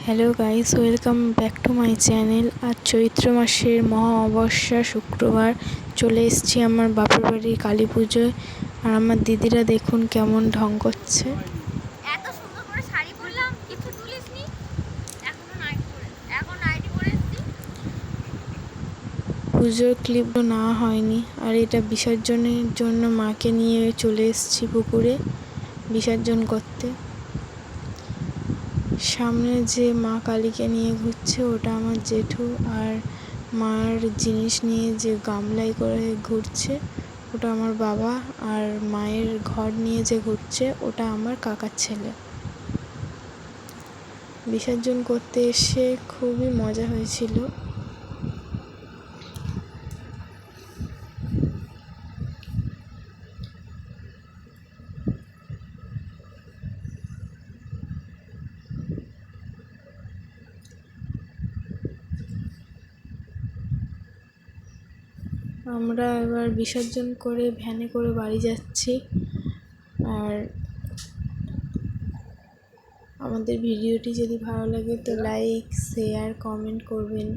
Hello guys, welcome back to my channel. আজ চৈত্র মাসের মহা অমাবস্যা শুক্রবার চলে এসেছি আমার বাপের বাড়ি কালী পুজোয়। আর আমার দিদিরা দেখুন কেমন ঢং করছে। এত সুন্দর করে শাড়ি পরলাম, কিছু তুলিসনি, এখনো নাইটি পরে, এখন নাইটি পরে এসেছি। পুজোর ক্লিপ না হয়নি। আর এটা বিসর্জনের জন্য মাকে নিয়ে চলে এসেছি পুকুরে বিসর্জন করতে। সামনে যে মা কালীকে নিয়ে ঘুরছে ওটা আমার জেঠু, আর মার জিনিস নিয়ে যে গামলায় করে ঘুরছে ওটা আমার বাবা, আর মায়ের ঘর নিয়ে যে ঘুরছে ওটা আমার কাকার ছেলে। বিসর্জন করতে এসে খুবই মজা হয়েছিল। আমরা এবার বিসর্জন করে ভ্যানে করে বাড়ি যাচ্ছি। আর আমাদের ভিডিওটি যদি ভালো লাগে তো লাইক, শেয়ার, কমেন্ট করবেন।